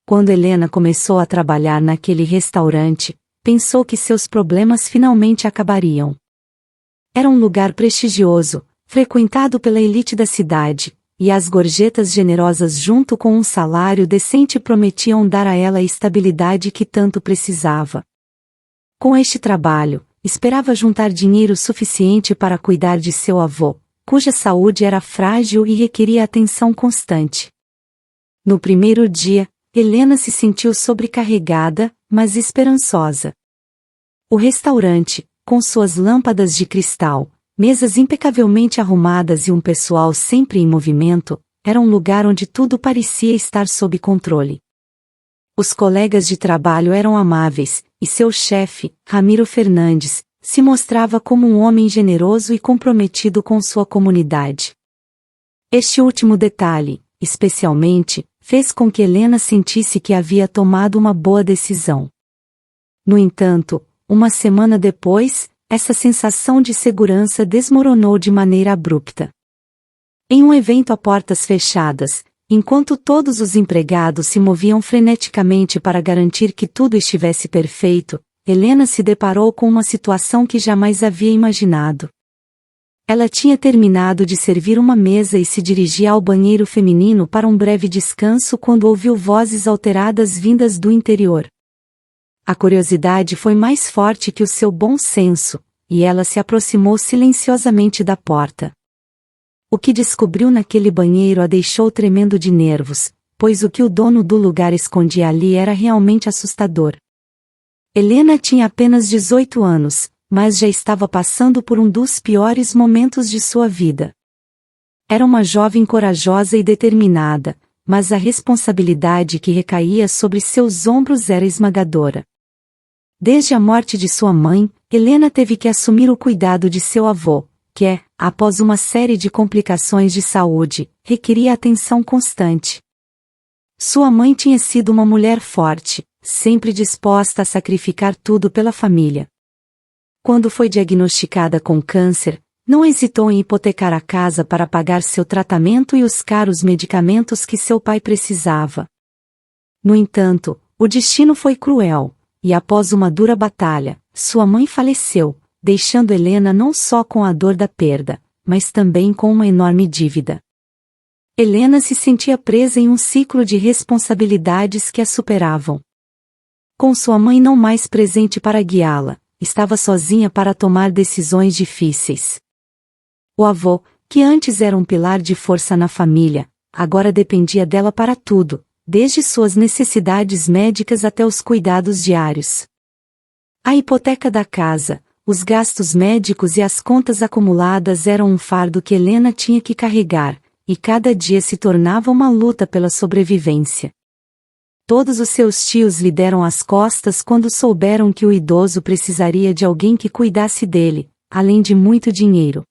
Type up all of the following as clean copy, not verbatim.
Quando Helena começou a trabalhar naquele restaurante, pensou que seus problemas finalmente acabariam. Era um lugar prestigioso, frequentado pela elite da cidade, e as gorjetas generosas junto com um salário decente prometiam dar a ela a estabilidade que tanto precisava. Com este trabalho, esperava juntar dinheiro suficiente para cuidar de seu avô, cuja saúde era frágil e requeria atenção constante. No primeiro dia, Helena se sentiu sobrecarregada, mas esperançosa. O restaurante, com suas lâmpadas de cristal, mesas impecavelmente arrumadas e um pessoal sempre em movimento, era um lugar onde tudo parecia estar sob controle. Os colegas de trabalho eram amáveis, e seu chefe, Ramiro Fernandes, se mostrava como um homem generoso e comprometido com sua comunidade. Este último detalhe, especialmente, fez com que Helena sentisse que havia tomado uma boa decisão. No entanto, uma semana depois, essa sensação de segurança desmoronou de maneira abrupta. Em um evento a portas fechadas, enquanto todos os empregados se moviam freneticamente para garantir que tudo estivesse perfeito, Helena se deparou com uma situação que jamais havia imaginado. Ela tinha terminado de servir uma mesa e se dirigia ao banheiro feminino para um breve descanso quando ouviu vozes alteradas vindas do interior. A curiosidade foi mais forte que o seu bom senso, e ela se aproximou silenciosamente da porta. O que descobriu naquele banheiro a deixou tremendo de nervos, pois o que o dono do lugar escondia ali era realmente assustador. Helena tinha apenas 18 anos, mas já estava passando por um dos piores momentos de sua vida. Era uma jovem corajosa e determinada, mas a responsabilidade que recaía sobre seus ombros era esmagadora. Desde a morte de sua mãe, Helena teve que assumir o cuidado de seu avô, que, após uma série de complicações de saúde, requeria atenção constante. Sua mãe tinha sido uma mulher forte, sempre disposta a sacrificar tudo pela família. Quando foi diagnosticada com câncer, não hesitou em hipotecar a casa para pagar seu tratamento e os caros medicamentos que seu pai precisava. No entanto, o destino foi cruel, e após uma dura batalha, sua mãe faleceu, deixando Helena não só com a dor da perda, mas também com uma enorme dívida. Helena se sentia presa em um ciclo de responsabilidades que a superavam. Com sua mãe não mais presente para guiá-la, estava sozinha para tomar decisões difíceis. O avô, que antes era um pilar de força na família, agora dependia dela para tudo, desde suas necessidades médicas até os cuidados diários. A hipoteca da casa, os gastos médicos e as contas acumuladas eram um fardo que Helena tinha que carregar, e cada dia se tornava uma luta pela sobrevivência. Todos os seus tios lhe deram as costas quando souberam que o idoso precisaria de alguém que cuidasse dele, além de muito dinheiro.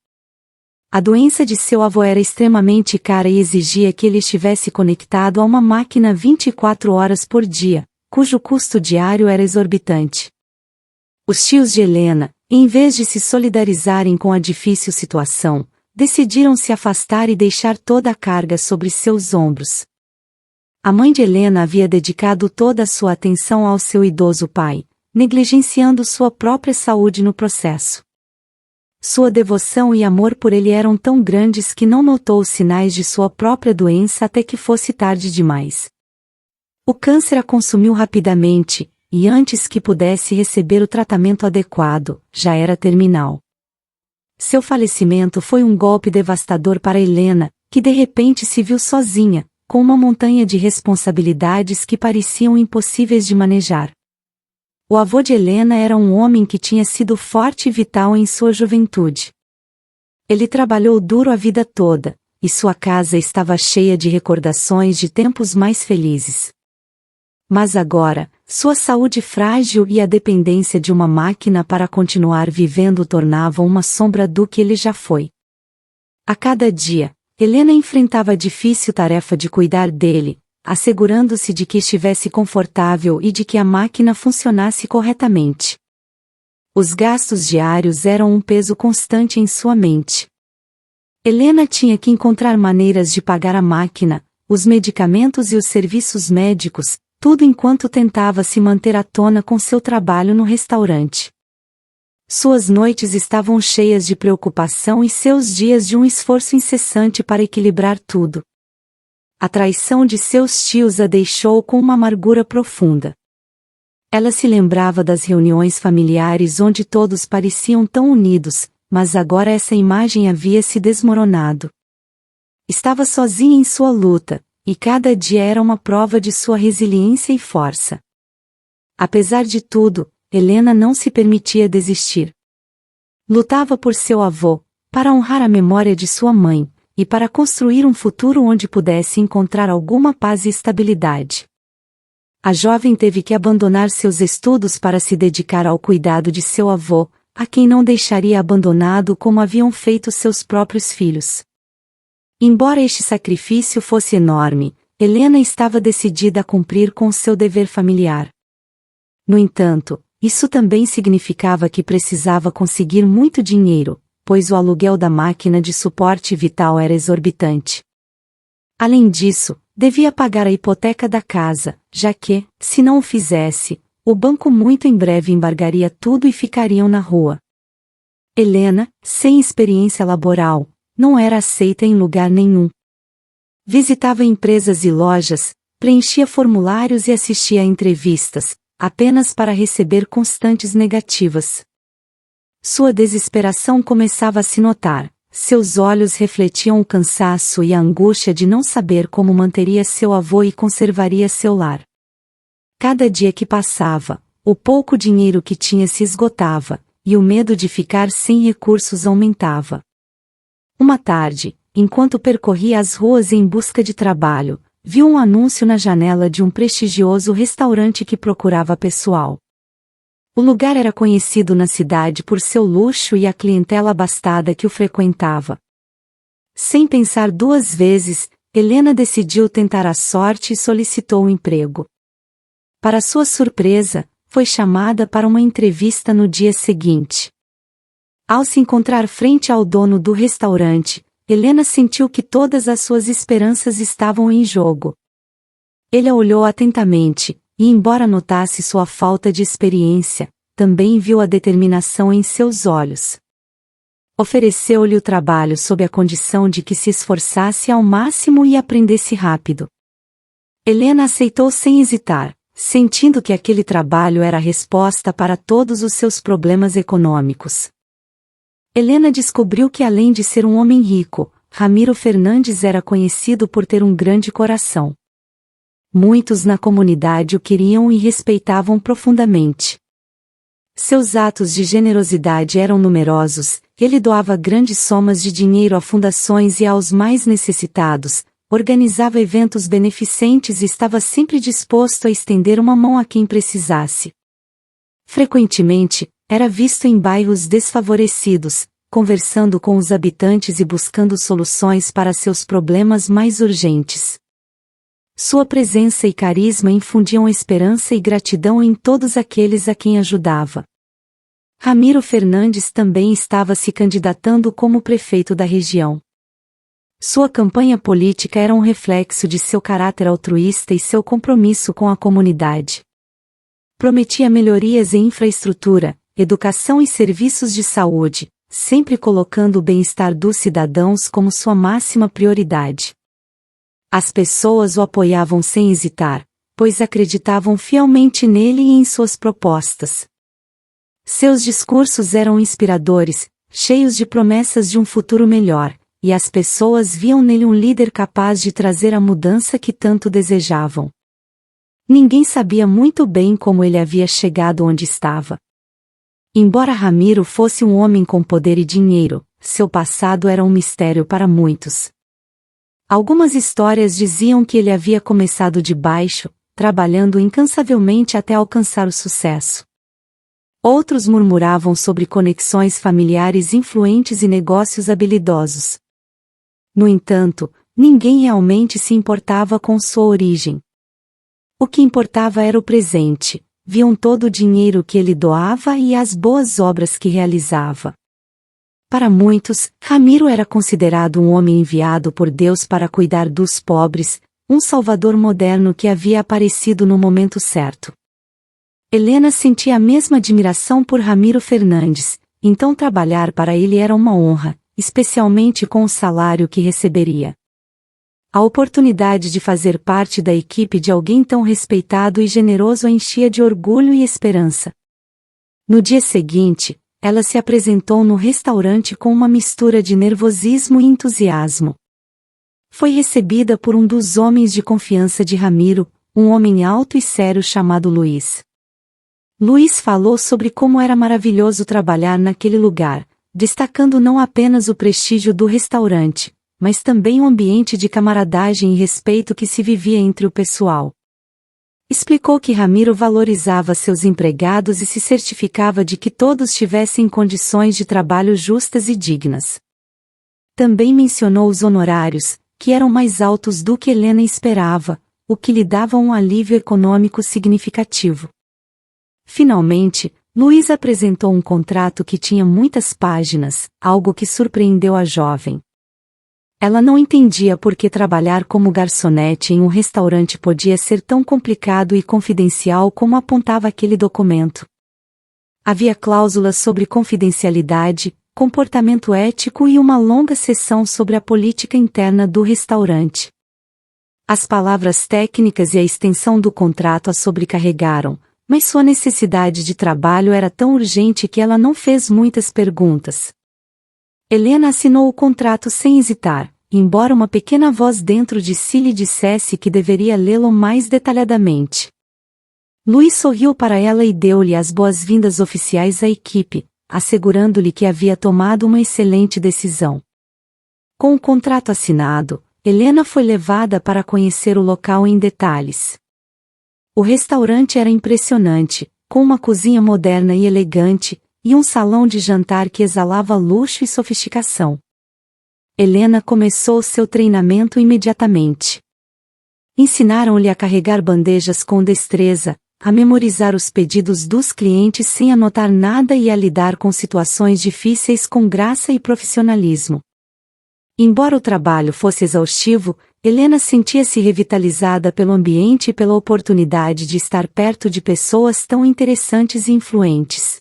A doença de seu avô era extremamente cara e exigia que ele estivesse conectado a uma máquina 24 horas por dia, cujo custo diário era exorbitante. Os tios de Helena, em vez de se solidarizarem com a difícil situação, decidiram se afastar e deixar toda a carga sobre seus ombros. A mãe de Helena havia dedicado toda a sua atenção ao seu idoso pai, negligenciando sua própria saúde no processo. Sua devoção e amor por ele eram tão grandes que não notou os sinais de sua própria doença até que fosse tarde demais. O câncer a consumiu rapidamente, e antes que pudesse receber o tratamento adequado, já era terminal. Seu falecimento foi um golpe devastador para Helena, que de repente se viu sozinha, com uma montanha de responsabilidades que pareciam impossíveis de manejar. O avô de Helena era um homem que tinha sido forte e vital em sua juventude. Ele trabalhou duro a vida toda, e sua casa estava cheia de recordações de tempos mais felizes. Mas agora, sua saúde frágil e a dependência de uma máquina para continuar vivendo tornavam uma sombra do que ele já foi. A cada dia, Helena enfrentava a difícil tarefa de cuidar dele, assegurando-se de que estivesse confortável e de que a máquina funcionasse corretamente. Os gastos diários eram um peso constante em sua mente. Helena tinha que encontrar maneiras de pagar a máquina, os medicamentos e os serviços médicos, tudo enquanto tentava se manter à tona com seu trabalho no restaurante. Suas noites estavam cheias de preocupação e seus dias de um esforço incessante para equilibrar tudo. A traição de seus tios a deixou com uma amargura profunda. Ela se lembrava das reuniões familiares onde todos pareciam tão unidos, mas agora essa imagem havia se desmoronado. Estava sozinha em sua luta, e cada dia era uma prova de sua resiliência e força. Apesar de tudo, Helena não se permitia desistir. Lutava por seu avô, para honrar a memória de sua mãe, e para construir um futuro onde pudesse encontrar alguma paz e estabilidade. A jovem teve que abandonar seus estudos para se dedicar ao cuidado de seu avô, a quem não deixaria abandonado como haviam feito seus próprios filhos. Embora este sacrifício fosse enorme, Helena estava decidida a cumprir com seu dever familiar. No entanto, isso também significava que precisava conseguir muito dinheiro, pois o aluguel da máquina de suporte vital era exorbitante. Além disso, devia pagar a hipoteca da casa, já que, se não o fizesse, o banco muito em breve embargaria tudo e ficariam na rua. Helena, sem experiência laboral, não era aceita em lugar nenhum. Visitava empresas e lojas, preenchia formulários e assistia a entrevistas, apenas para receber constantes negativas. Sua desesperação começava a se notar, seus olhos refletiam o cansaço e a angústia de não saber como manteria seu avô e conservaria seu lar. Cada dia que passava, o pouco dinheiro que tinha se esgotava, e o medo de ficar sem recursos aumentava. Uma tarde, enquanto percorria as ruas em busca de trabalho, viu um anúncio na janela de um prestigioso restaurante que procurava pessoal. O lugar era conhecido na cidade por seu luxo e a clientela abastada que o frequentava. Sem pensar duas vezes, Helena decidiu tentar a sorte e solicitou o emprego. Para sua surpresa, foi chamada para uma entrevista no dia seguinte. Ao se encontrar frente ao dono do restaurante, Helena sentiu que todas as suas esperanças estavam em jogo. Ele a olhou atentamente, e embora notasse sua falta de experiência, também viu a determinação em seus olhos. Ofereceu-lhe o trabalho sob a condição de que se esforçasse ao máximo e aprendesse rápido. Helena aceitou sem hesitar, sentindo que aquele trabalho era a resposta para todos os seus problemas econômicos. Helena descobriu que além de ser um homem rico, Ramiro Fernandes era conhecido por ter um grande coração. Muitos na comunidade o queriam e respeitavam profundamente. Seus atos de generosidade eram numerosos, ele doava grandes somas de dinheiro a fundações e aos mais necessitados, organizava eventos beneficentes e estava sempre disposto a estender uma mão a quem precisasse. Frequentemente, era visto em bairros desfavorecidos, conversando com os habitantes e buscando soluções para seus problemas mais urgentes. Sua presença e carisma infundiam esperança e gratidão em todos aqueles a quem ajudava. Ramiro Fernandes também estava se candidatando como prefeito da região. Sua campanha política era um reflexo de seu caráter altruísta e seu compromisso com a comunidade. Prometia melhorias em infraestrutura, educação e serviços de saúde, sempre colocando o bem-estar dos cidadãos como sua máxima prioridade. As pessoas o apoiavam sem hesitar, pois acreditavam fielmente nele e em suas propostas. Seus discursos eram inspiradores, cheios de promessas de um futuro melhor, e as pessoas viam nele um líder capaz de trazer a mudança que tanto desejavam. Ninguém sabia muito bem como ele havia chegado onde estava. Embora Ramiro fosse um homem com poder e dinheiro, seu passado era um mistério para muitos. Algumas histórias diziam que ele havia começado de baixo, trabalhando incansavelmente até alcançar o sucesso. Outros murmuravam sobre conexões familiares influentes e negócios habilidosos. No entanto, ninguém realmente se importava com sua origem. O que importava era o presente, viam todo o dinheiro que ele doava e as boas obras que realizava. Para muitos, Ramiro era considerado um homem enviado por Deus para cuidar dos pobres, um salvador moderno que havia aparecido no momento certo. Helena sentia a mesma admiração por Ramiro Fernandes, então trabalhar para ele era uma honra, especialmente com o salário que receberia. A oportunidade de fazer parte da equipe de alguém tão respeitado e generoso a enchia de orgulho e esperança. No dia seguinte, ela se apresentou no restaurante com uma mistura de nervosismo e entusiasmo. Foi recebida por um dos homens de confiança de Ramiro, um homem alto e sério chamado Luiz. Luiz falou sobre como era maravilhoso trabalhar naquele lugar, destacando não apenas o prestígio do restaurante, mas também o ambiente de camaradagem e respeito que se vivia entre o pessoal. Explicou que Ramiro valorizava seus empregados e se certificava de que todos tivessem condições de trabalho justas e dignas. Também mencionou os honorários, que eram mais altos do que Helena esperava, o que lhe dava um alívio econômico significativo. Finalmente, Luiz apresentou um contrato que tinha muitas páginas, algo que surpreendeu a jovem. Ela não entendia por que trabalhar como garçonete em um restaurante podia ser tão complicado e confidencial como apontava aquele documento. Havia cláusulas sobre confidencialidade, comportamento ético e uma longa seção sobre a política interna do restaurante. As palavras técnicas e a extensão do contrato a sobrecarregaram, mas sua necessidade de trabalho era tão urgente que ela não fez muitas perguntas. Helena assinou o contrato sem hesitar, embora uma pequena voz dentro de si lhe dissesse que deveria lê-lo mais detalhadamente. Luiz sorriu para ela e deu-lhe as boas-vindas oficiais à equipe, assegurando-lhe que havia tomado uma excelente decisão. Com o contrato assinado, Helena foi levada para conhecer o local em detalhes. O restaurante era impressionante, com uma cozinha moderna e elegante, e um salão de jantar que exalava luxo e sofisticação. Helena começou seu treinamento imediatamente. Ensinaram-lhe a carregar bandejas com destreza, a memorizar os pedidos dos clientes sem anotar nada e a lidar com situações difíceis com graça e profissionalismo. Embora o trabalho fosse exaustivo, Helena sentia-se revitalizada pelo ambiente e pela oportunidade de estar perto de pessoas tão interessantes e influentes.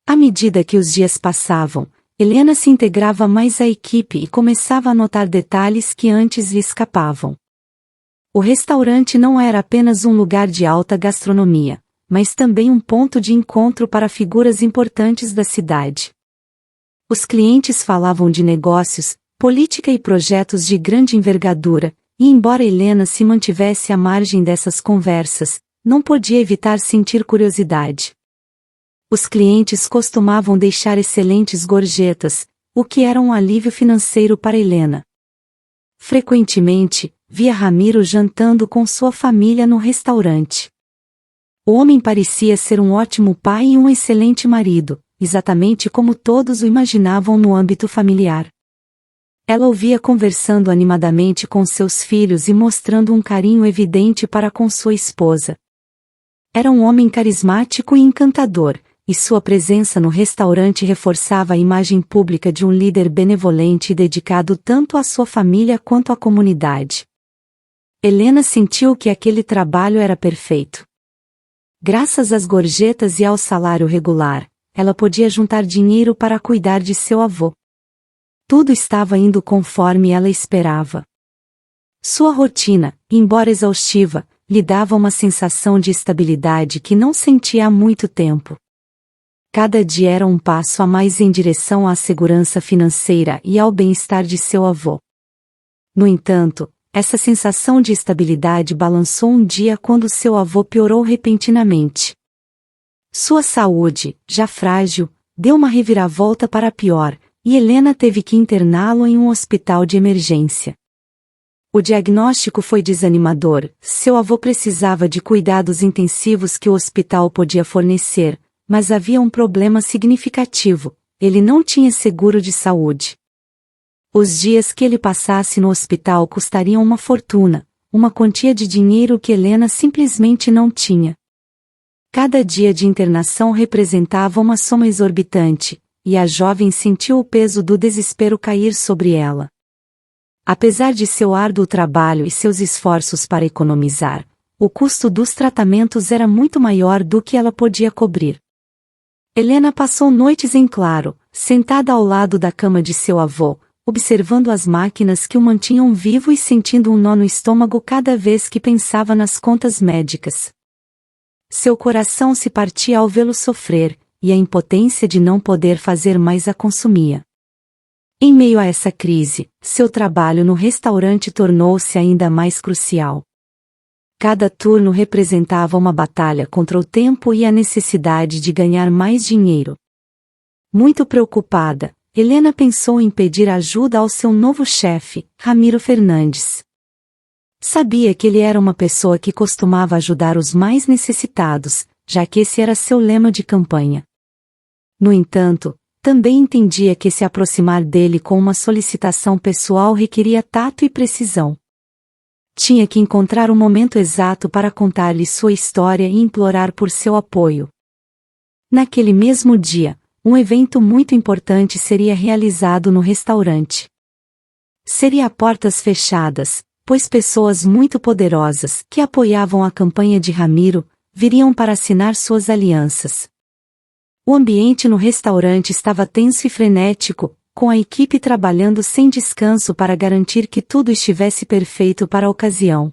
À medida que os dias passavam, Helena se integrava mais à equipe e começava a notar detalhes que antes lhe escapavam. O restaurante não era apenas um lugar de alta gastronomia, mas também um ponto de encontro para figuras importantes da cidade. Os clientes falavam de negócios, política e projetos de grande envergadura, e embora Helena se mantivesse à margem dessas conversas, não podia evitar sentir curiosidade. Os clientes costumavam deixar excelentes gorjetas, o que era um alívio financeiro para Helena. Frequentemente, via Ramiro jantando com sua família no restaurante. O homem parecia ser um ótimo pai e um excelente marido, exatamente como todos o imaginavam no âmbito familiar. Ela o via conversando animadamente com seus filhos e mostrando um carinho evidente para com sua esposa. Era um homem carismático e encantador, e sua presença no restaurante reforçava a imagem pública de um líder benevolente e dedicado tanto à sua família quanto à comunidade. Helena sentiu que aquele trabalho era perfeito. Graças às gorjetas e ao salário regular, ela podia juntar dinheiro para cuidar de seu avô. Tudo estava indo conforme ela esperava. Sua rotina, embora exaustiva, lhe dava uma sensação de estabilidade que não sentia há muito tempo. Cada dia era um passo a mais em direção à segurança financeira e ao bem-estar de seu avô. No entanto, essa sensação de estabilidade balançou um dia quando seu avô piorou repentinamente. Sua saúde, já frágil, deu uma reviravolta para pior, e Helena teve que interná-lo em um hospital de emergência. O diagnóstico foi desanimador, seu avô precisava de cuidados intensivos que o hospital podia fornecer, mas havia um problema significativo: ele não tinha seguro de saúde. Os dias que ele passasse no hospital custariam uma fortuna, uma quantia de dinheiro que Helena simplesmente não tinha. Cada dia de internação representava uma soma exorbitante, e a jovem sentiu o peso do desespero cair sobre ela. Apesar de seu árduo trabalho e seus esforços para economizar, o custo dos tratamentos era muito maior do que ela podia cobrir. Helena passou noites em claro, sentada ao lado da cama de seu avô, observando as máquinas que o mantinham vivo e sentindo um nó no estômago cada vez que pensava nas contas médicas. Seu coração se partia ao vê-lo sofrer, e a impotência de não poder fazer mais a consumia. Em meio a essa crise, seu trabalho no restaurante tornou-se ainda mais crucial. Cada turno representava uma batalha contra o tempo e a necessidade de ganhar mais dinheiro. Muito preocupada, Helena pensou em pedir ajuda ao seu novo chefe, Ramiro Fernandes. Sabia que ele era uma pessoa que costumava ajudar os mais necessitados, já que esse era seu lema de campanha. No entanto, também entendia que se aproximar dele com uma solicitação pessoal requeria tato e precisão. Tinha que encontrar o momento exato para contar-lhe sua história e implorar por seu apoio. Naquele mesmo dia, um evento muito importante seria realizado no restaurante. Seria a portas fechadas, pois pessoas muito poderosas, que apoiavam a campanha de Ramiro, viriam para assinar suas alianças. O ambiente no restaurante estava tenso e frenético, com a equipe trabalhando sem descanso para garantir que tudo estivesse perfeito para a ocasião.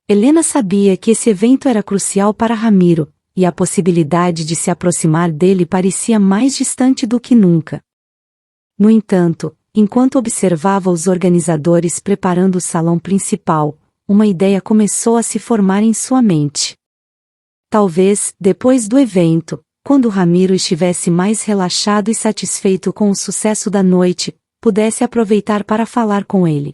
Helena sabia que esse evento era crucial para Ramiro, e a possibilidade de se aproximar dele parecia mais distante do que nunca. No entanto, enquanto observava os organizadores preparando o salão principal, uma ideia começou a se formar em sua mente. Talvez, depois do evento, quando Ramiro estivesse mais relaxado e satisfeito com o sucesso da noite, pudesse aproveitar para falar com ele.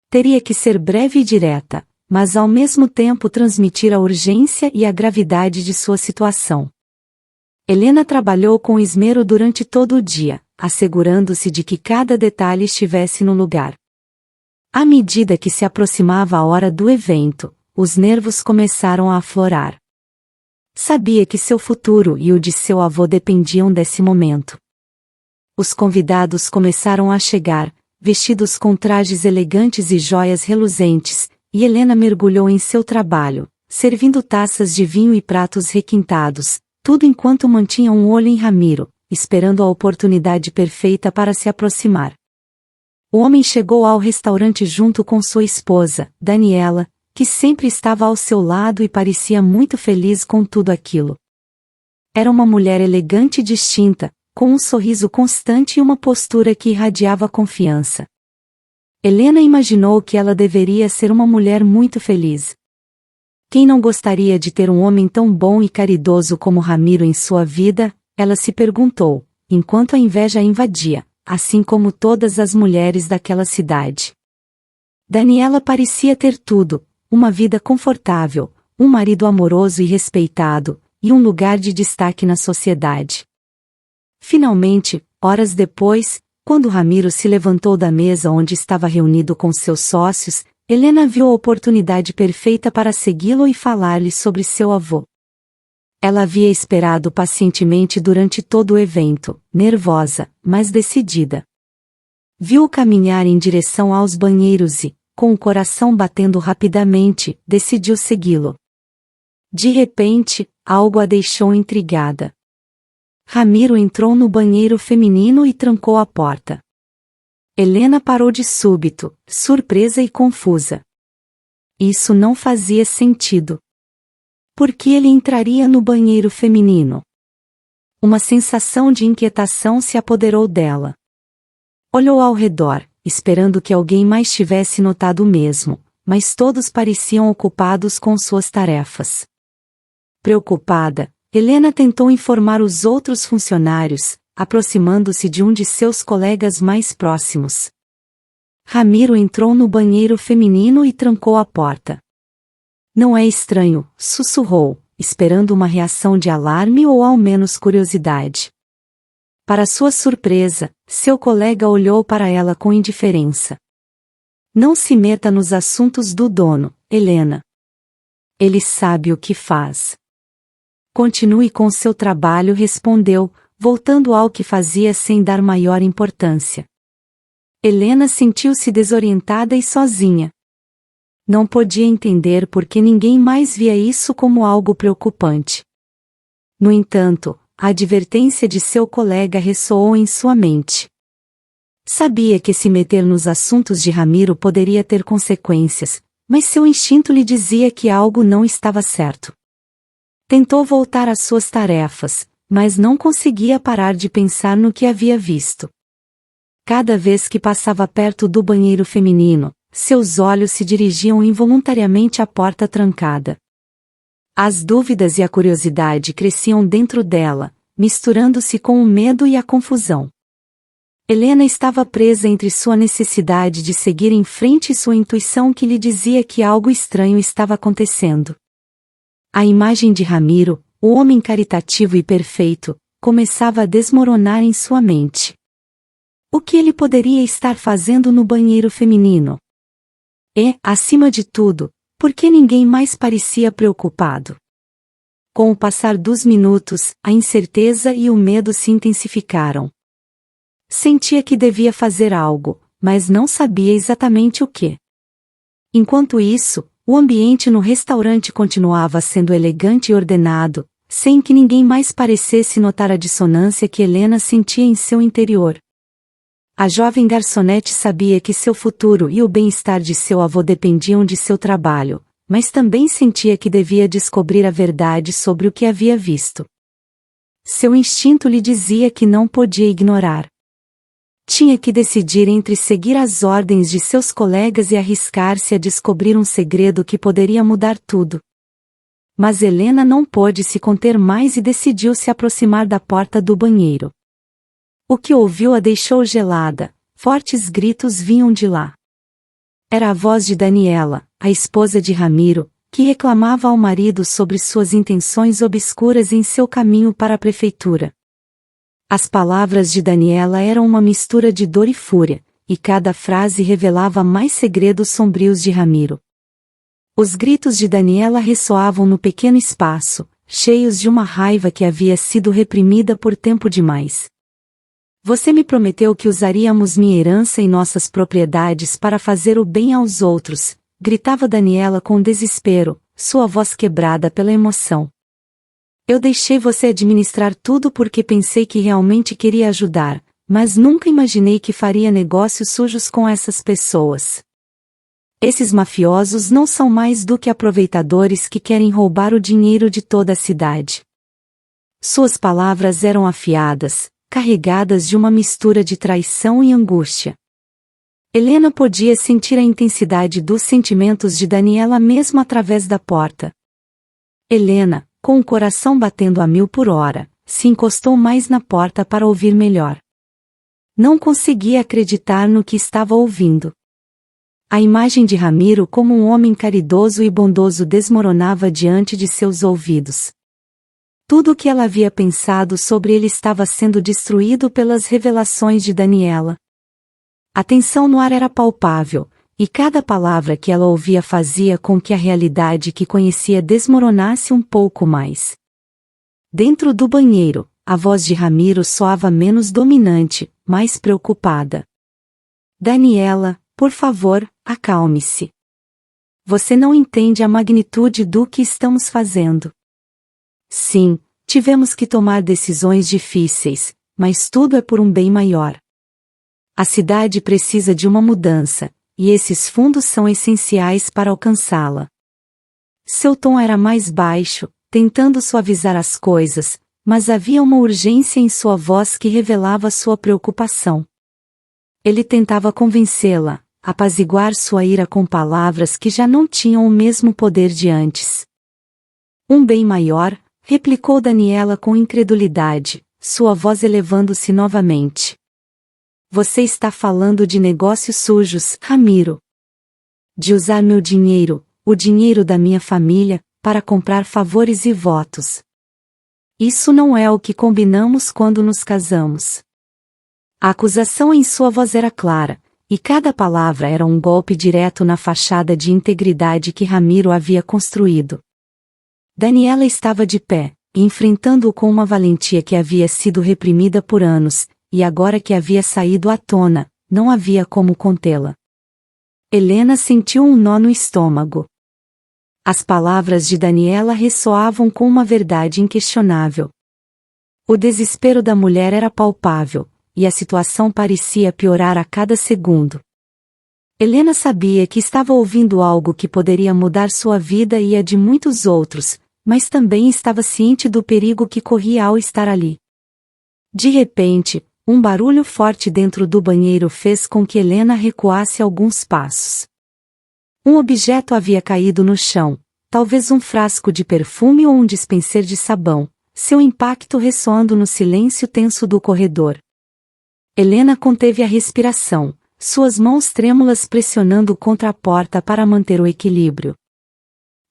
Teria que ser breve e direta, mas ao mesmo tempo transmitir a urgência e a gravidade de sua situação. Helena trabalhou com esmero durante todo o dia, assegurando-se de que cada detalhe estivesse no lugar. À medida que se aproximava a hora do evento, os nervos começaram a aflorar. Sabia que seu futuro e o de seu avô dependiam desse momento. Os convidados começaram a chegar, vestidos com trajes elegantes e joias reluzentes, e Helena mergulhou em seu trabalho, servindo taças de vinho e pratos requintados, tudo enquanto mantinha um olho em Ramiro, esperando a oportunidade perfeita para se aproximar. O homem chegou ao restaurante junto com sua esposa, Daniela, que sempre estava ao seu lado e parecia muito feliz com tudo aquilo. Era uma mulher elegante e distinta, com um sorriso constante e uma postura que irradiava confiança. Helena imaginou que ela deveria ser uma mulher muito feliz. Quem não gostaria de ter um homem tão bom e caridoso como Ramiro em sua vida? Ela se perguntou, enquanto a inveja a invadia, assim como todas as mulheres daquela cidade. Daniela parecia ter tudo: uma vida confortável, um marido amoroso e respeitado, e um lugar de destaque na sociedade. Finalmente, horas depois, quando Ramiro se levantou da mesa onde estava reunido com seus sócios, Helena viu a oportunidade perfeita para segui-lo e falar-lhe sobre seu avô. Ela havia esperado pacientemente durante todo o evento, nervosa, mas decidida. Viu-o caminhar em direção aos banheiros e, com o coração batendo rapidamente, decidiu segui-lo. De repente, algo a deixou intrigada. Ramiro entrou no banheiro feminino e trancou a porta. Helena parou de súbito, surpresa e confusa. Isso não fazia sentido. Por que ele entraria no banheiro feminino? Uma sensação de inquietação se apoderou dela. Olhou ao redor, esperando que alguém mais tivesse notado o mesmo, mas todos pareciam ocupados com suas tarefas. Preocupada, Helena tentou informar os outros funcionários, aproximando-se de um de seus colegas mais próximos. Ramiro entrou no banheiro feminino e trancou a porta. Não é estranho, sussurrou, esperando uma reação de alarme ou ao menos curiosidade. Para sua surpresa, seu colega olhou para ela com indiferença. Não se meta nos assuntos do dono, Helena. Ele sabe o que faz. Continue com seu trabalho, respondeu, voltando ao que fazia sem dar maior importância. Helena sentiu-se desorientada e sozinha. Não podia entender por que ninguém mais via isso como algo preocupante. No entanto, a advertência de seu colega ressoou em sua mente. Sabia que se meter nos assuntos de Ramiro poderia ter consequências, mas seu instinto lhe dizia que algo não estava certo. Tentou voltar às suas tarefas, mas não conseguia parar de pensar no que havia visto. Cada vez que passava perto do banheiro feminino, seus olhos se dirigiam involuntariamente à porta trancada. As dúvidas e a curiosidade cresciam dentro dela, misturando-se com o medo e a confusão. Helena estava presa entre sua necessidade de seguir em frente e sua intuição que lhe dizia que algo estranho estava acontecendo. A imagem de Ramiro, o homem caritativo e perfeito, começava a desmoronar em sua mente. O que ele poderia estar fazendo no banheiro feminino? E, acima de tudo, por que ninguém mais parecia preocupado? Com o passar dos minutos, a incerteza e o medo se intensificaram. Sentia que devia fazer algo, mas não sabia exatamente o que. Enquanto isso, o ambiente no restaurante continuava sendo elegante e ordenado, sem que ninguém mais parecesse notar a dissonância que Helena sentia em seu interior. A jovem garçonete sabia que seu futuro e o bem-estar de seu avô dependiam de seu trabalho, mas também sentia que devia descobrir a verdade sobre o que havia visto. Seu instinto lhe dizia que não podia ignorar. Tinha que decidir entre seguir as ordens de seus colegas e arriscar-se a descobrir um segredo que poderia mudar tudo. Mas Helena não pôde se conter mais e decidiu se aproximar da porta do banheiro. O que ouviu a deixou gelada, fortes gritos vinham de lá. Era a voz de Daniela, a esposa de Ramiro, que reclamava ao marido sobre suas intenções obscuras em seu caminho para a prefeitura. As palavras de Daniela eram uma mistura de dor e fúria, e cada frase revelava mais segredos sombrios de Ramiro. Os gritos de Daniela ressoavam no pequeno espaço, cheios de uma raiva que havia sido reprimida por tempo demais. Você me prometeu que usaríamos minha herança e nossas propriedades para fazer o bem aos outros, gritava Daniela com desespero, sua voz quebrada pela emoção. Eu deixei você administrar tudo porque pensei que realmente queria ajudar, mas nunca imaginei que faria negócios sujos com essas pessoas. Esses mafiosos não são mais do que aproveitadores que querem roubar o dinheiro de toda a cidade. Suas palavras eram afiadas, carregadas de uma mistura de traição e angústia. Helena podia sentir a intensidade dos sentimentos de Daniela mesmo através da porta. Helena, com o coração batendo a 1000 por hora, se encostou mais na porta para ouvir melhor. Não conseguia acreditar no que estava ouvindo. A imagem de Ramiro como um homem caridoso e bondoso desmoronava diante de seus ouvidos. Tudo o que ela havia pensado sobre ele estava sendo destruído pelas revelações de Daniela. A tensão no ar era palpável, e cada palavra que ela ouvia fazia com que a realidade que conhecia desmoronasse um pouco mais. Dentro do banheiro, a voz de Ramiro soava menos dominante, mais preocupada. Daniela, por favor, acalme-se. Você não entende a magnitude do que estamos fazendo. Sim, tivemos que tomar decisões difíceis, mas tudo é por um bem maior. A cidade precisa de uma mudança, e esses fundos são essenciais para alcançá-la. Seu tom era mais baixo, tentando suavizar as coisas, mas havia uma urgência em sua voz que revelava sua preocupação. Ele tentava convencê-la, apaziguar sua ira com palavras que já não tinham o mesmo poder de antes. Um bem maior, replicou Daniela com incredulidade, sua voz elevando-se novamente. Você está falando de negócios sujos, Ramiro. De usar meu dinheiro, o dinheiro da minha família, para comprar favores e votos. Isso não é o que combinamos quando nos casamos. A acusação em sua voz era clara, e cada palavra era um golpe direto na fachada de integridade que Ramiro havia construído. Daniela estava de pé, enfrentando-o com uma valentia que havia sido reprimida por anos, e agora que havia saído à tona, não havia como contê-la. Helena sentiu um nó no estômago. As palavras de Daniela ressoavam com uma verdade inquestionável. O desespero da mulher era palpável, e a situação parecia piorar a cada segundo. Helena sabia que estava ouvindo algo que poderia mudar sua vida e a de muitos outros, mas também estava ciente do perigo que corria ao estar ali. De repente, um barulho forte dentro do banheiro fez com que Helena recuasse alguns passos. Um objeto havia caído no chão, talvez um frasco de perfume ou um dispenser de sabão, seu impacto ressoando no silêncio tenso do corredor. Helena conteve a respiração, suas mãos trêmulas pressionando contra a porta para manter o equilíbrio.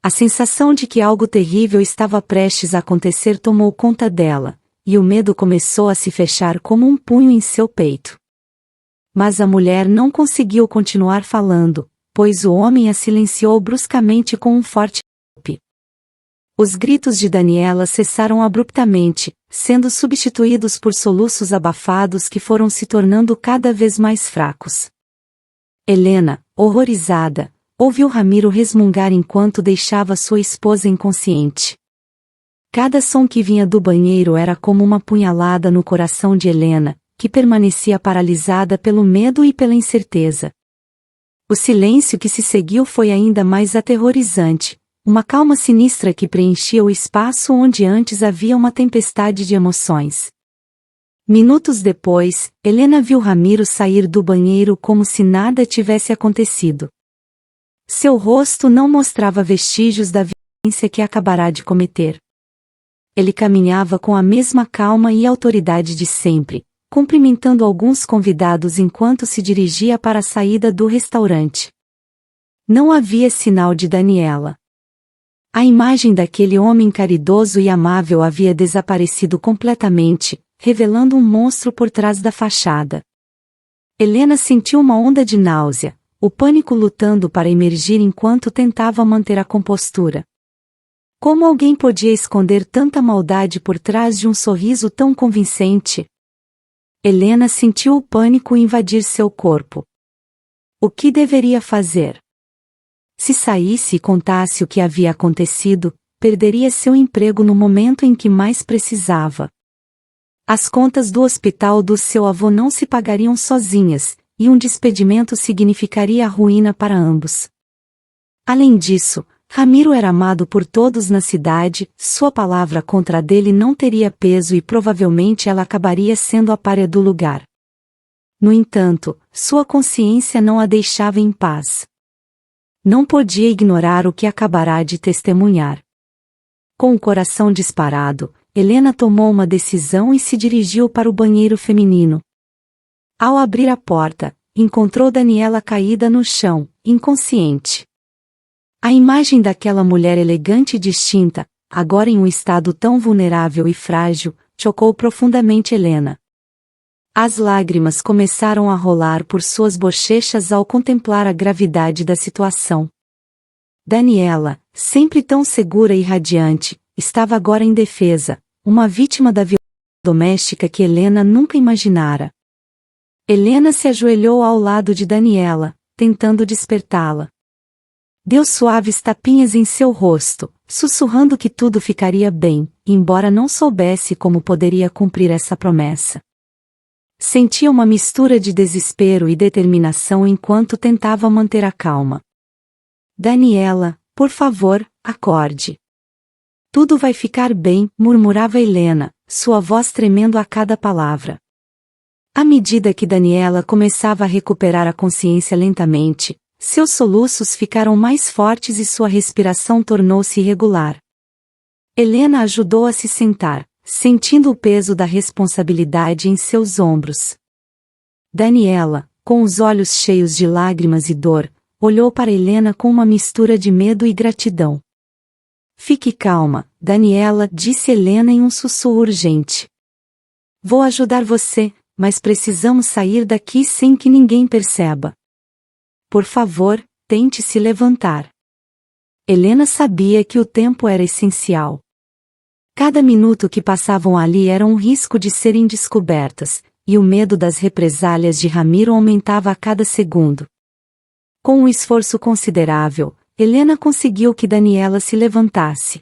A sensação de que algo terrível estava prestes a acontecer tomou conta dela, e o medo começou a se fechar como um punho em seu peito. Mas a mulher não conseguiu continuar falando, pois o homem a silenciou bruscamente com um forte golpe. Os gritos de Daniela cessaram abruptamente, sendo substituídos por soluços abafados que foram se tornando cada vez mais fracos. Helena, horrorizada, ouviu Ramiro resmungar enquanto deixava sua esposa inconsciente. Cada som que vinha do banheiro era como uma punhalada no coração de Helena, que permanecia paralisada pelo medo e pela incerteza. O silêncio que se seguiu foi ainda mais aterrorizante, uma calma sinistra que preenchia o espaço onde antes havia uma tempestade de emoções. Minutos depois, Helena viu Ramiro sair do banheiro como se nada tivesse acontecido. Seu rosto não mostrava vestígios da violência que acabará de cometer. Ele caminhava com a mesma calma e autoridade de sempre, cumprimentando alguns convidados enquanto se dirigia para a saída do restaurante. Não havia sinal de Daniela. A imagem daquele homem caridoso e amável havia desaparecido completamente, revelando um monstro por trás da fachada. Helena sentiu uma onda de náusea, o pânico lutando para emergir enquanto tentava manter a compostura. Como alguém podia esconder tanta maldade por trás de um sorriso tão convincente? Helena sentiu o pânico invadir seu corpo. O que deveria fazer? Se saísse e contasse o que havia acontecido, perderia seu emprego no momento em que mais precisava. As contas do hospital do seu avô não se pagariam sozinhas, e um despedimento significaria a ruína para ambos. Além disso, Ramiro era amado por todos na cidade, sua palavra contra a dele não teria peso e provavelmente ela acabaria sendo a pária do lugar. No entanto, sua consciência não a deixava em paz. Não podia ignorar o que acabará de testemunhar. Com o coração disparado, Helena tomou uma decisão e se dirigiu para o banheiro feminino. Ao abrir a porta, encontrou Daniela caída no chão, inconsciente. A imagem daquela mulher elegante e distinta, agora em um estado tão vulnerável e frágil, chocou profundamente Helena. As lágrimas começaram a rolar por suas bochechas ao contemplar a gravidade da situação. Daniela, sempre tão segura e radiante, estava agora indefesa, uma vítima da violência doméstica que Helena nunca imaginara. Helena se ajoelhou ao lado de Daniela, tentando despertá-la. Deu suaves tapinhas em seu rosto, sussurrando que tudo ficaria bem, embora não soubesse como poderia cumprir essa promessa. Sentia uma mistura de desespero e determinação enquanto tentava manter a calma. Daniela, por favor, acorde. Tudo vai ficar bem, murmurava Helena, sua voz tremendo a cada palavra. À medida que Daniela começava a recuperar a consciência lentamente, seus soluços ficaram mais fortes e sua respiração tornou-se irregular. Helena ajudou a se sentar, sentindo o peso da responsabilidade em seus ombros. Daniela, com os olhos cheios de lágrimas e dor, olhou para Helena com uma mistura de medo e gratidão. Fique calma, Daniela, disse Helena em um sussurro urgente. Vou ajudar você, mas precisamos sair daqui sem que ninguém perceba. Por favor, tente se levantar. Helena sabia que o tempo era essencial. Cada minuto que passavam ali era um risco de serem descobertas, e o medo das represálias de Ramiro aumentava a cada segundo. Com um esforço considerável, Helena conseguiu que Daniela se levantasse.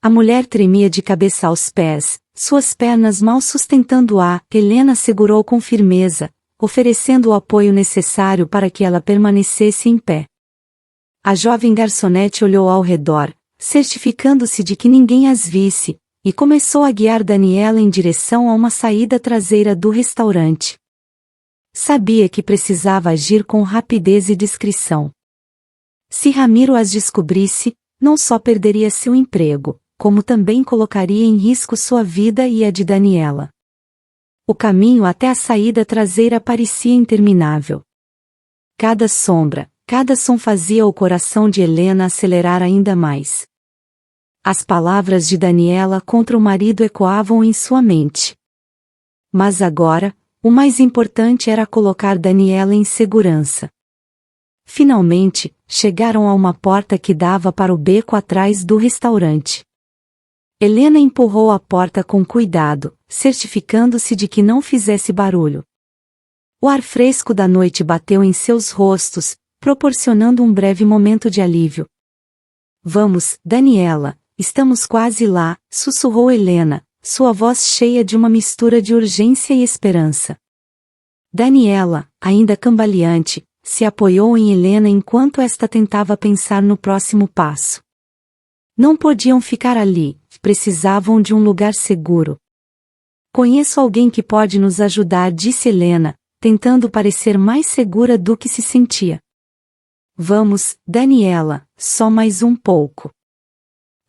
A mulher tremia de cabeça aos pés, suas pernas mal sustentando-a. Helena segurou com firmeza, oferecendo o apoio necessário para que ela permanecesse em pé. A jovem garçonete olhou ao redor, certificando-se de que ninguém as visse, e começou a guiar Daniela em direção a uma saída traseira do restaurante. Sabia que precisava agir com rapidez e discrição. Se Ramiro as descobrisse, não só perderia seu emprego, como também colocaria em risco sua vida e a de Daniela. O caminho até a saída traseira parecia interminável. Cada sombra, cada som fazia o coração de Helena acelerar ainda mais. As palavras de Daniela contra o marido ecoavam em sua mente. Mas agora, o mais importante era colocar Daniela em segurança. Finalmente, chegaram a uma porta que dava para o beco atrás do restaurante. Helena empurrou a porta com cuidado, certificando-se de que não fizesse barulho. O ar fresco da noite bateu em seus rostos, proporcionando um breve momento de alívio. Vamos, Daniela, estamos quase lá, sussurrou Helena, sua voz cheia de uma mistura de urgência e esperança. Daniela, ainda cambaleante, se apoiou em Helena enquanto esta tentava pensar no próximo passo. Não podiam ficar ali, precisavam de um lugar seguro. Conheço alguém que pode nos ajudar, disse Helena, tentando parecer mais segura do que se sentia. Vamos, Daniela, só mais um pouco.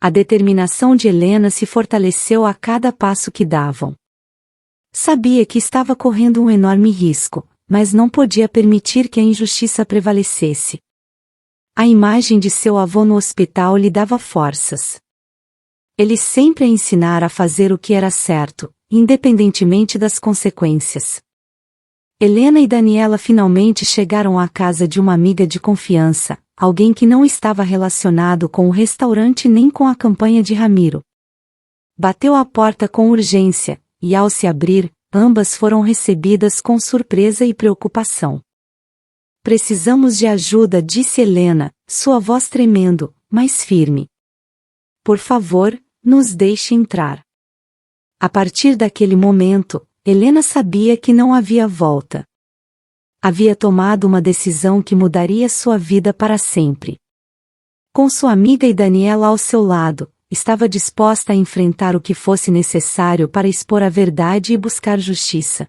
A determinação de Helena se fortaleceu a cada passo que davam. Sabia que estava correndo um enorme risco, mas não podia permitir que a injustiça prevalecesse. A imagem de seu avô no hospital lhe dava forças. Ele sempre a ensinara a fazer o que era certo, independentemente das consequências. Helena e Daniela finalmente chegaram à casa de uma amiga de confiança, alguém que não estava relacionado com o restaurante nem com a campanha de Ramiro. Bateu à porta com urgência, e ao se abrir, ambas foram recebidas com surpresa e preocupação. Precisamos de ajuda, disse Helena, sua voz tremendo, mas firme. Por favor, nos deixe entrar. A partir daquele momento, Helena sabia que não havia volta. Havia tomado uma decisão que mudaria sua vida para sempre. Com sua amiga e Daniela ao seu lado, estava disposta a enfrentar o que fosse necessário para expor a verdade e buscar justiça.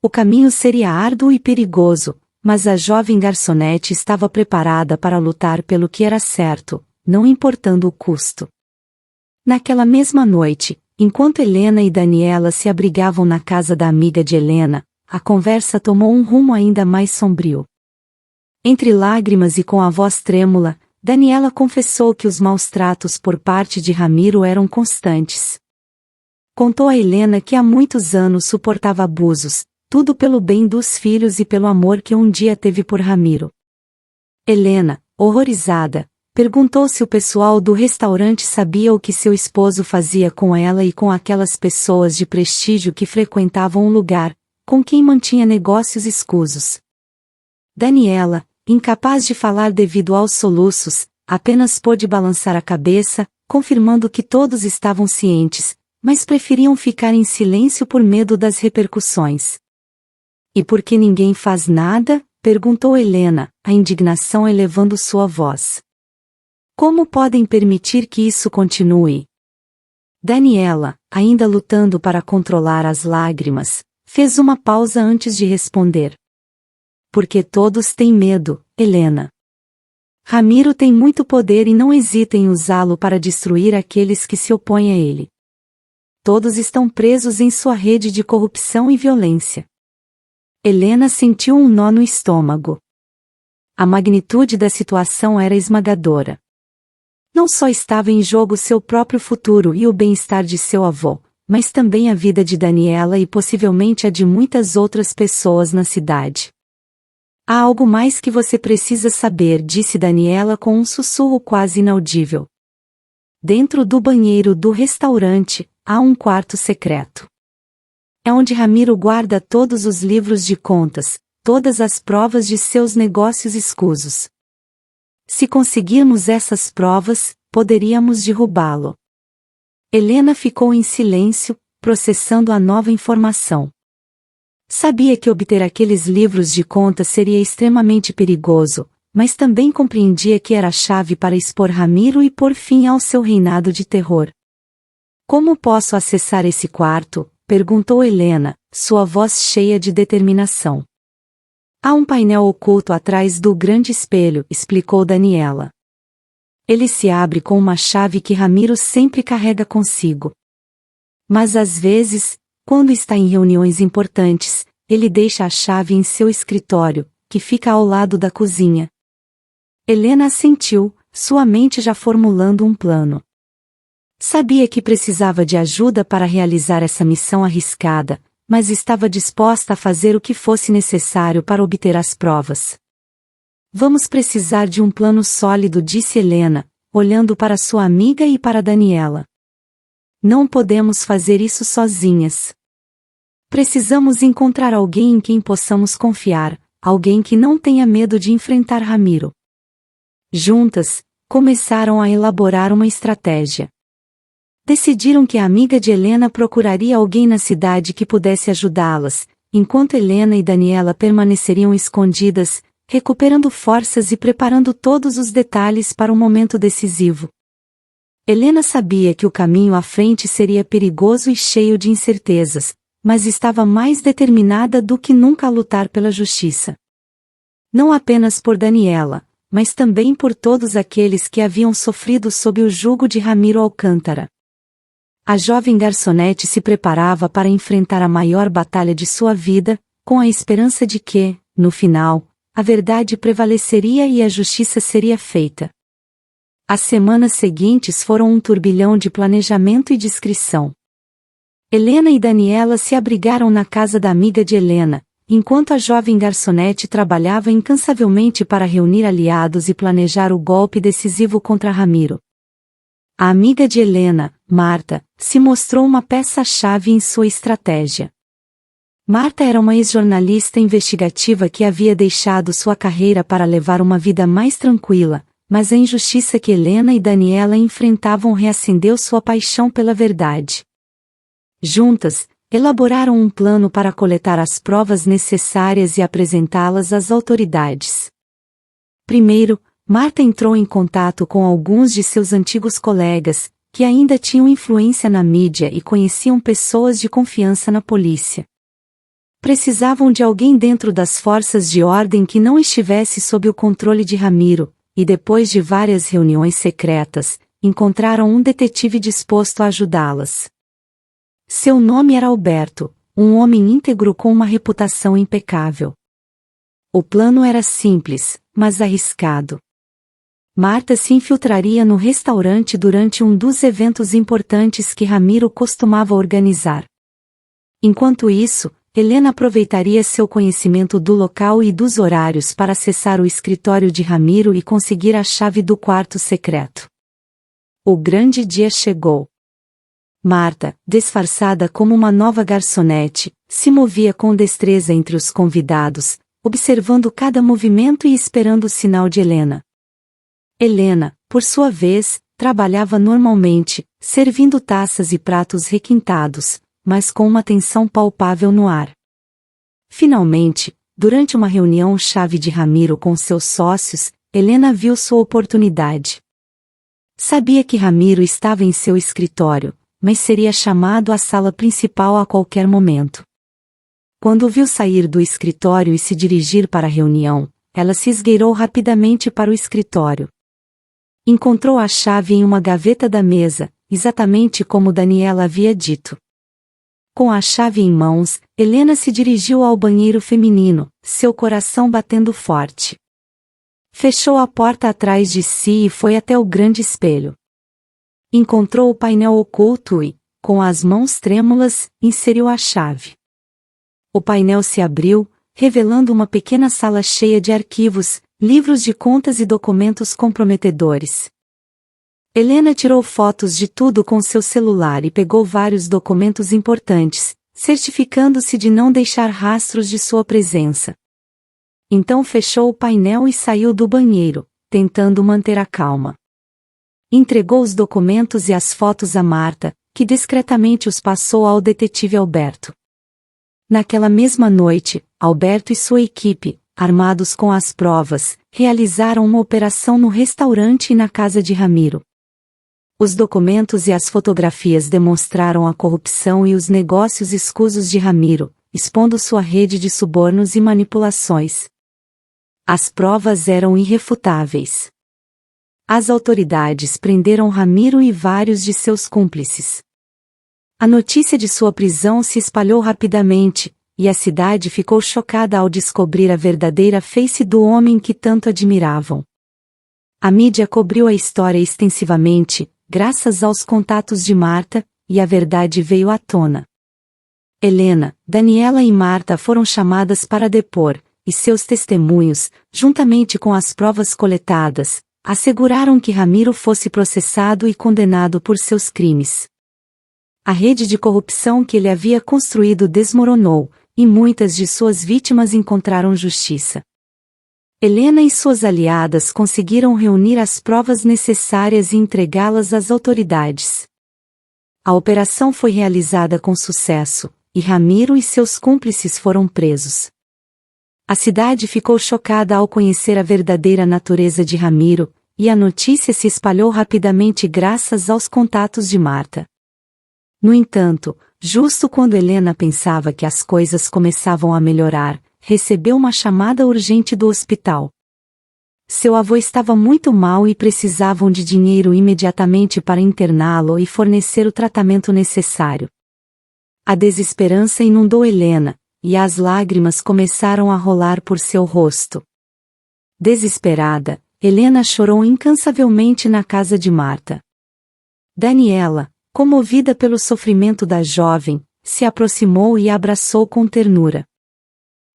O caminho seria árduo e perigoso, mas a jovem garçonete estava preparada para lutar pelo que era certo, não importando o custo. Naquela mesma noite, enquanto Helena e Daniela se abrigavam na casa da amiga de Helena, a conversa tomou um rumo ainda mais sombrio. Entre lágrimas e com a voz trêmula, Daniela confessou que os maus tratos por parte de Ramiro eram constantes. Contou a Helena que há muitos anos suportava abusos, tudo pelo bem dos filhos e pelo amor que um dia teve por Ramiro. Helena, horrorizada, perguntou se o pessoal do restaurante sabia o que seu esposo fazia com ela e com aquelas pessoas de prestígio que frequentavam o lugar, com quem mantinha negócios escusos. Daniela, incapaz de falar devido aos soluços, apenas pôde balançar a cabeça, confirmando que todos estavam cientes, mas preferiam ficar em silêncio por medo das repercussões. E por que ninguém faz nada? Perguntou Helena, a indignação elevando sua voz. Como podem permitir que isso continue? Daniela, ainda lutando para controlar as lágrimas, fez uma pausa antes de responder. Porque todos têm medo, Helena. Ramiro tem muito poder e não hesita em usá-lo para destruir aqueles que se opõem a ele. Todos estão presos em sua rede de corrupção e violência. Helena sentiu um nó no estômago. A magnitude da situação era esmagadora. Não só estava em jogo seu próprio futuro e o bem-estar de seu avô, mas também a vida de Daniela e possivelmente a de muitas outras pessoas na cidade. Há algo mais que você precisa saber, disse Daniela com um sussurro quase inaudível. Dentro do banheiro do restaurante, há um quarto secreto. É onde Ramiro guarda todos os livros de contas, todas as provas de seus negócios escusos. Se conseguirmos essas provas, poderíamos derrubá-lo. Helena ficou em silêncio, processando a nova informação. Sabia que obter aqueles livros de contas seria extremamente perigoso, mas também compreendia que era a chave para expor Ramiro e pôr fim ao seu reinado de terror. Como posso acessar esse quarto? Perguntou Helena, sua voz cheia de determinação. Há um painel oculto atrás do grande espelho, explicou Daniela. Ele se abre com uma chave que Ramiro sempre carrega consigo. Mas às vezes, quando está em reuniões importantes, ele deixa a chave em seu escritório, que fica ao lado da cozinha. Helena assentiu, sua mente já formulando um plano. Sabia que precisava de ajuda para realizar essa missão arriscada, mas estava disposta a fazer o que fosse necessário para obter as provas. Vamos precisar de um plano sólido, disse Helena, olhando para sua amiga e para Daniela. Não podemos fazer isso sozinhas. Precisamos encontrar alguém em quem possamos confiar, alguém que não tenha medo de enfrentar Ramiro. Juntas, começaram a elaborar uma estratégia. Decidiram que a amiga de Helena procuraria alguém na cidade que pudesse ajudá-las, enquanto Helena e Daniela permaneceriam escondidas, recuperando forças e preparando todos os detalhes para o momento decisivo. Helena sabia que o caminho à frente seria perigoso e cheio de incertezas, mas estava mais determinada do que nunca a lutar pela justiça. Não apenas por Daniela, mas também por todos aqueles que haviam sofrido sob o jugo de Ramiro Alcântara. A jovem garçonete se preparava para enfrentar a maior batalha de sua vida, com a esperança de que, no final, a verdade prevaleceria e a justiça seria feita. As semanas seguintes foram um turbilhão de planejamento e discrição. Helena e Daniela se abrigaram na casa da amiga de Helena, enquanto a jovem garçonete trabalhava incansavelmente para reunir aliados e planejar o golpe decisivo contra Ramiro. A amiga de Helena, Marta, se mostrou uma peça-chave em sua estratégia. Marta era uma ex-jornalista investigativa que havia deixado sua carreira para levar uma vida mais tranquila, mas a injustiça que Helena e Daniela enfrentavam reacendeu sua paixão pela verdade. Juntas, elaboraram um plano para coletar as provas necessárias e apresentá-las às autoridades. Primeiro, Marta entrou em contato com alguns de seus antigos colegas, que ainda tinham influência na mídia e conheciam pessoas de confiança na polícia. Precisavam de alguém dentro das forças de ordem que não estivesse sob o controle de Ramiro, e depois de várias reuniões secretas, encontraram um detetive disposto a ajudá-las. Seu nome era Alberto, um homem íntegro com uma reputação impecável. O plano era simples, mas arriscado. Marta se infiltraria no restaurante durante um dos eventos importantes que Ramiro costumava organizar. Enquanto isso, Helena aproveitaria seu conhecimento do local e dos horários para acessar o escritório de Ramiro e conseguir a chave do quarto secreto. O grande dia chegou. Marta, disfarçada como uma nova garçonete, se movia com destreza entre os convidados, observando cada movimento e esperando o sinal de Helena. Helena, por sua vez, trabalhava normalmente, servindo taças e pratos requintados, mas com uma tensão palpável no ar. Finalmente, durante uma reunião-chave de Ramiro com seus sócios, Helena viu sua oportunidade. Sabia que Ramiro estava em seu escritório, mas seria chamado à sala principal a qualquer momento. Quando o viu sair do escritório e se dirigir para a reunião, ela se esgueirou rapidamente para o escritório. Encontrou a chave em uma gaveta da mesa, exatamente como Daniela havia dito. Com a chave em mãos, Helena se dirigiu ao banheiro feminino, seu coração batendo forte. Fechou a porta atrás de si e foi até o grande espelho. Encontrou o painel oculto e, com as mãos trêmulas, inseriu a chave. O painel se abriu, revelando uma pequena sala cheia de arquivos, livros de contas e documentos comprometedores. Helena tirou fotos de tudo com seu celular e pegou vários documentos importantes, certificando-se de não deixar rastros de sua presença. Então fechou o painel e saiu do banheiro, tentando manter a calma. Entregou os documentos e as fotos a Marta, que discretamente os passou ao detetive Alberto. Naquela mesma noite, Alberto e sua equipe, armados com as provas, realizaram uma operação no restaurante e na casa de Ramiro. Os documentos e as fotografias demonstraram a corrupção e os negócios escusos de Ramiro, expondo sua rede de subornos e manipulações. As provas eram irrefutáveis. As autoridades prenderam Ramiro e vários de seus cúmplices. A notícia de sua prisão se espalhou rapidamente, e a cidade ficou chocada ao descobrir a verdadeira face do homem que tanto admiravam. A mídia cobriu a história extensivamente, graças aos contatos de Marta, e a verdade veio à tona. Helena, Daniela e Marta foram chamadas para depor, e seus testemunhos, juntamente com as provas coletadas, asseguraram que Ramiro fosse processado e condenado por seus crimes. A rede de corrupção que ele havia construído desmoronou, e muitas de suas vítimas encontraram justiça. Helena e suas aliadas conseguiram reunir as provas necessárias e entregá-las às autoridades. A operação foi realizada com sucesso, e Ramiro e seus cúmplices foram presos. A cidade ficou chocada ao conhecer a verdadeira natureza de Ramiro, e a notícia se espalhou rapidamente graças aos contatos de Marta. No entanto, justo quando Helena pensava que as coisas começavam a melhorar, recebeu uma chamada urgente do hospital. Seu avô estava muito mal e precisavam de dinheiro imediatamente para interná-lo e fornecer o tratamento necessário. A desesperança inundou Helena, e as lágrimas começaram a rolar por seu rosto. Desesperada, Helena chorou incansavelmente na casa de Marta. Daniela, comovida pelo sofrimento da jovem, se aproximou e a abraçou com ternura.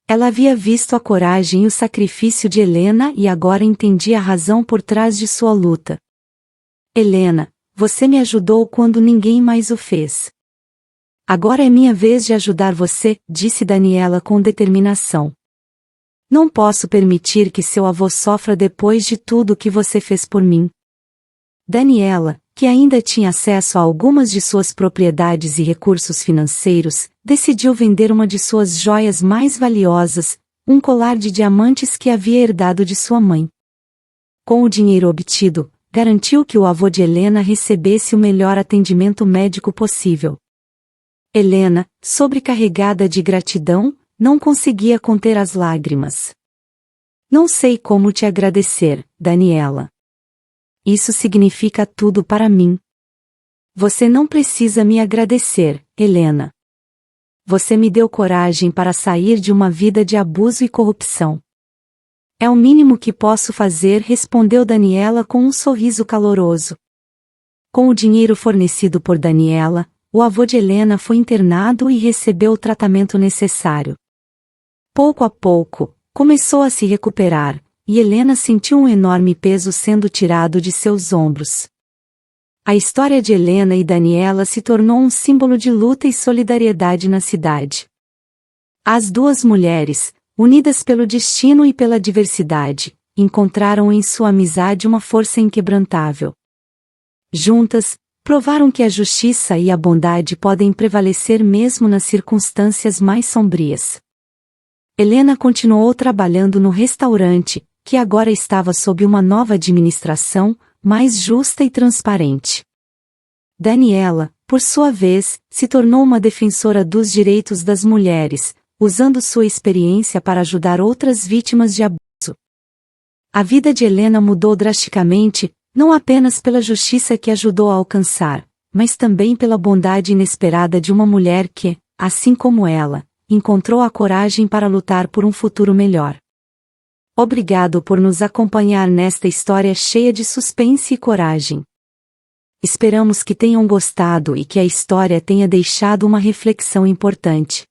Ela havia visto a coragem e o sacrifício de Helena e agora entendia a razão por trás de sua luta. Helena, você me ajudou quando ninguém mais o fez. Agora é minha vez de ajudar você, disse Daniela com determinação. Não posso permitir que seu avô sofra depois de tudo o que você fez por mim. Daniela, que ainda tinha acesso a algumas de suas propriedades e recursos financeiros, decidiu vender uma de suas joias mais valiosas, um colar de diamantes que havia herdado de sua mãe. Com o dinheiro obtido, garantiu que o avô de Helena recebesse o melhor atendimento médico possível. Helena, sobrecarregada de gratidão, não conseguia conter as lágrimas. Não sei como te agradecer, Daniela. Isso significa tudo para mim. Você não precisa me agradecer, Helena. Você me deu coragem para sair de uma vida de abuso e corrupção. É o mínimo que posso fazer, respondeu Daniela com um sorriso caloroso. Com o dinheiro fornecido por Daniela, o avô de Helena foi internado e recebeu o tratamento necessário. Pouco a pouco, começou a se recuperar, e Helena sentiu um enorme peso sendo tirado de seus ombros. A história de Helena e Daniela se tornou um símbolo de luta e solidariedade na cidade. As duas mulheres, unidas pelo destino e pela diversidade, encontraram em sua amizade uma força inquebrantável. Juntas, provaram que a justiça e a bondade podem prevalecer mesmo nas circunstâncias mais sombrias. Helena continuou trabalhando no restaurante, que agora estava sob uma nova administração, mais justa e transparente. Daniela, por sua vez, se tornou uma defensora dos direitos das mulheres, usando sua experiência para ajudar outras vítimas de abuso. A vida de Helena mudou drasticamente, não apenas pela justiça que ajudou a alcançar, mas também pela bondade inesperada de uma mulher que, assim como ela, encontrou a coragem para lutar por um futuro melhor. Obrigado por nos acompanhar nesta história cheia de suspense e coragem. Esperamos que tenham gostado e que a história tenha deixado uma reflexão importante.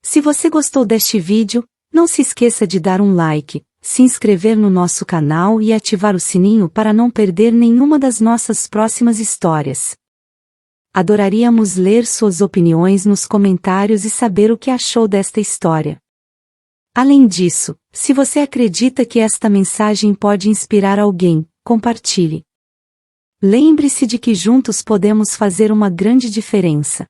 Se você gostou deste vídeo, não se esqueça de dar um like, se inscrever no nosso canal e ativar o sininho para não perder nenhuma das nossas próximas histórias. Adoraríamos ler suas opiniões nos comentários e saber o que achou desta história. Além disso, se você acredita que esta mensagem pode inspirar alguém, compartilhe. Lembre-se de que juntos podemos fazer uma grande diferença.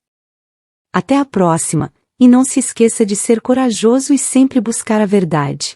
Até a próxima, e não se esqueça de ser corajoso e sempre buscar a verdade.